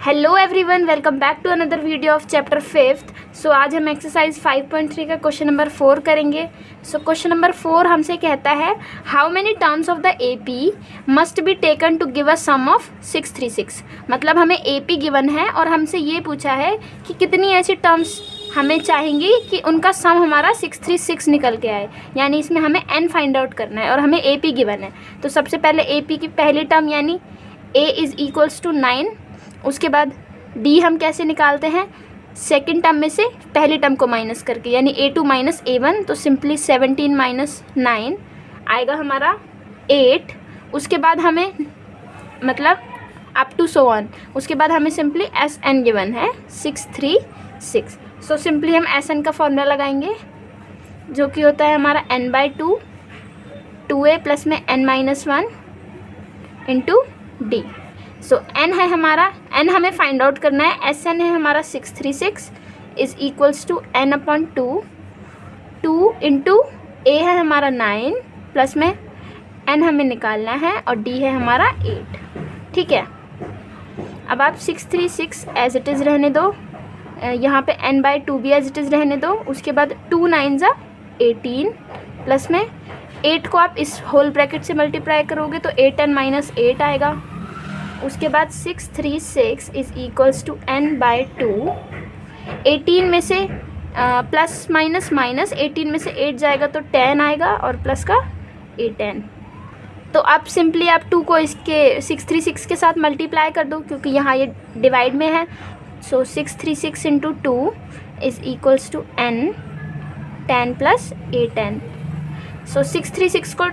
Hello everyone, welcome back to another video of chapter 5th। So आज हम exercise 5.3 का question number 4 करेंगे। So question number 4 हमसे कहता है how many terms of the AP must be taken to give a sum of 636। मतलब हमें AP given है और हमसे ये पूछा है कि कितनी ऐसी टर्म्स हमें चाहिए कि उनका सम हमारा 636 निकल के आए, यानी इसमें हमें एन फाइंड आउट करना है और हमें एपी गिवन है। तो सबसे पहले एपी की पहली टर्म यानी a इज़ इक्वल्स टू 9, उसके बाद d हम कैसे निकालते हैं, सेकंड टर्म में से पहली टर्म को माइनस करके, यानी a2 माइनस a1, तो सिंपली 17 माइनस 9 आएगा हमारा 8। उसके बाद हमें मतलब अप टू सो ऑन, उसके बाद हमें सिंपली एस एन गिवन है 636। सो सिंपली हम एस एन का फॉर्मूला लगाएंगे जो कि होता है हमारा n/2 2a प्लस में n-1 इंटू डी। सो n है हमारा, n हमें फाइंड आउट करना है, एस एन है हमारा 636 is equals to n/2, 2 into a है हमारा 9 प्लस में n हमें निकालना है और d है हमारा 8। ठीक है, अब आप 636 एज इट इज़ रहने दो, यहाँ पे n/2 भी एज इट इज़ रहने दो। उसके बाद 2 9 18 प्लस में 8 को आप इस होल ब्रैकेट से मल्टीप्लाई करोगे तो 8n माइनस 8 आएगा। उसके बाद 636 इज़ इक्वल्स टू n/2, 18 में से प्लस माइनस माइनस 18 में से 8 जाएगा तो 10 आएगा और प्लस का 8n। तो आप सिंपली आप 2 को इसके 636 के साथ मल्टीप्लाई कर दो क्योंकि यहाँ ये डिवाइड में है। So 636 into 2 is equals to n 10 plus 8n। So 636 को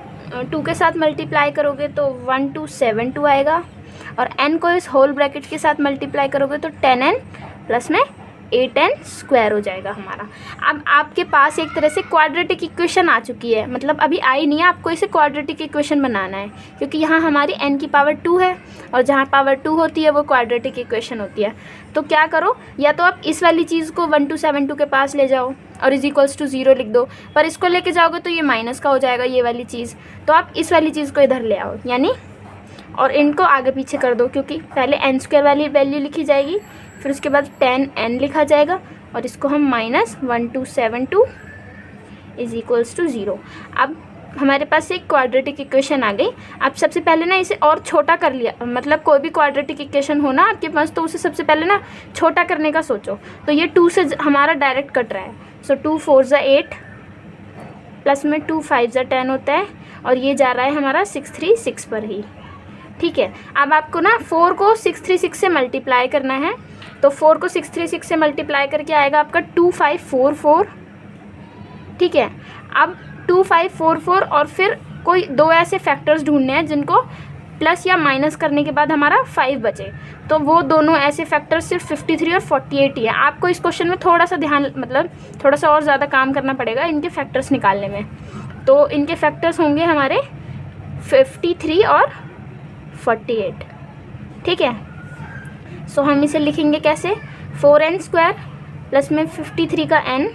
2 के साथ मल्टीप्लाई करोगे तो 1272 आएगा और n को इस होल ब्रैकेट के साथ मल्टीप्लाई करोगे तो 10n प्लस में 8n स्क्वायर हो जाएगा हमारा। अब आपके पास एक तरह से क्वाड्रेटिक इक्वेशन आ चुकी है, मतलब अभी आई नहीं है, आपको इसे क्वाड्रेटिक इक्वेशन बनाना है क्योंकि यहाँ हमारी n की पावर 2 है और जहाँ पावर 2 होती है वो क्वाड्रेटिक इक्वेशन होती है। तो क्या करो, या तो आप इस वाली चीज़ को 1272 के पास ले जाओ और इज इक्वल्स टू 0 लिख दो, पर इसको लेके जाओगे तो ये माइनस का हो जाएगा ये वाली चीज़, तो आप इस वाली चीज़ को इधर ले आओ यानी, और इनको आगे पीछे कर दो क्योंकि पहले n² वाली वैल्यू लिखी जाएगी, फिर उसके बाद 10n लिखा जाएगा और इसको हम माइनस 1272 इज इक्वल्स टू 0। अब हमारे पास एक क्वाड्रेटिक इक्वेशन आ गई। अब सबसे पहले ना इसे और छोटा कर लिया, मतलब कोई भी क्वाड्रेटिक इक्वेशन हो ना आपके पास तो उसे सबसे पहले ना छोटा करने का सोचो। तो ये 2 से हमारा डायरेक्ट कट रहा है, सो 2 4 ज़ा 8 प्लस में 2 5 ज़ा 10 होता है और ये जा रहा है हमारा 636 पर ही। ठीक है, अब आपको ना 4 को 636 से मल्टीप्लाई करना है, तो 4 को 636 से मल्टीप्लाई करके आएगा आपका 2544। ठीक है, अब 2544 और फिर कोई 2 ऐसे फैक्टर्स ढूंढने हैं जिनको प्लस या माइनस करने के बाद हमारा 5 बचे, तो वो दोनों ऐसे फैक्टर्स सिर्फ 53 और 48 ही है। आपको इस क्वेश्चन में थोड़ा सा ध्यान, मतलब थोड़ा सा और ज़्यादा काम करना पड़ेगा इनके फैक्टर्स निकालने में। तो इनके फैक्टर्स होंगे हमारे 53 और 48। ठीक है, सो हम इसे लिखेंगे कैसे, 4n² प्लस में 53 का n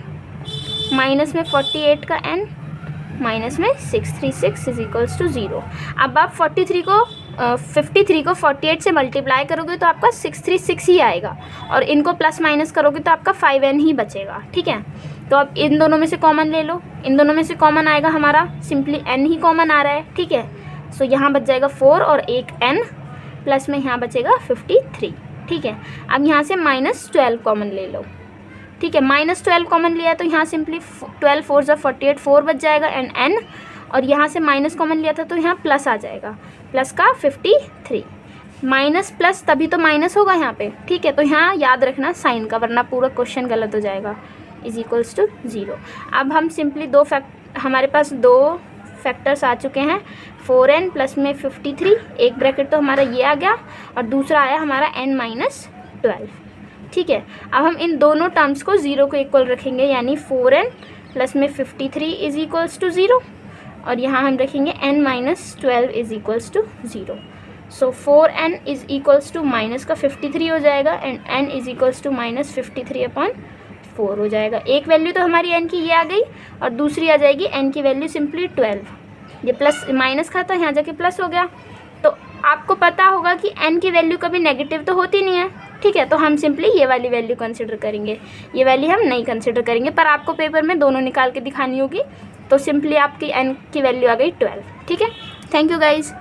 माइनस में 48 का n माइनस में 636 इज इक्वल्स टू 0। अब आप 53 को 48 से मल्टीप्लाई करोगे तो आपका 636 ही आएगा और इनको प्लस माइनस करोगे तो आपका 5n ही बचेगा। ठीक है, तो अब इन दोनों में से कॉमन ले लो, इन दोनों में से कॉमन आएगा हमारा, सिंपली n ही कॉमन आ रहा है। ठीक है, सो यहाँ बच जाएगा 4 और एक n प्लस में यहाँ बचेगा 53। ठीक है, अब यहाँ से -12 कॉमन ले लो। ठीक है, -12 कॉमन लिया तो यहाँ सिंपली 12 4 ज़ा 48 4 बच जाएगा एंड n, और यहाँ से माइनस कॉमन लिया था तो यहाँ प्लस आ जाएगा, प्लस का 53। माइनस प्लस तभी तो माइनस होगा यहाँ पे। ठीक है, तो यहाँ याद रखना साइन का, वरना पूरा क्वेश्चन गलत हो जाएगा। Is equals to 0। अब हम सिंपली हमारे पास 2 फैक्टर्स आ चुके हैं, 4n प्लस में 53, एक ब्रैकेट तो हमारा ये आ गया और दूसरा आया हमारा n-12। ठीक है, अब हम इन दोनों टर्म्स को 0 को इक्वल रखेंगे, यानी 4n प्लस में 53 इज इक्वल्स टू 0 और यहाँ हम रखेंगे n-12 is equals to 0। So 4n is equals to minus का 53 हो जाएगा and n is equals to -53/4 हो जाएगा। एक वैल्यू तो हमारी n की ये आ गई और दूसरी आ जाएगी n की वैल्यू सिंपली 12। ये प्लस माइनस खाता है, यहाँ जाके प्लस हो गया। तो आपको पता होगा कि n की वैल्यू कभी नेगेटिव तो होती नहीं है, ठीक है। तो हम सिंपली ये वाली वैल्यू कंसिडर करेंगे, ये वैल्यू हम नहीं कंसिडर करेंगे, पर आपको पेपर में दोनों निकाल के दिखानी होगी। तो सिंपली आपकी n की वैल्यू आ गई 12, ठीक है। Thank you guys.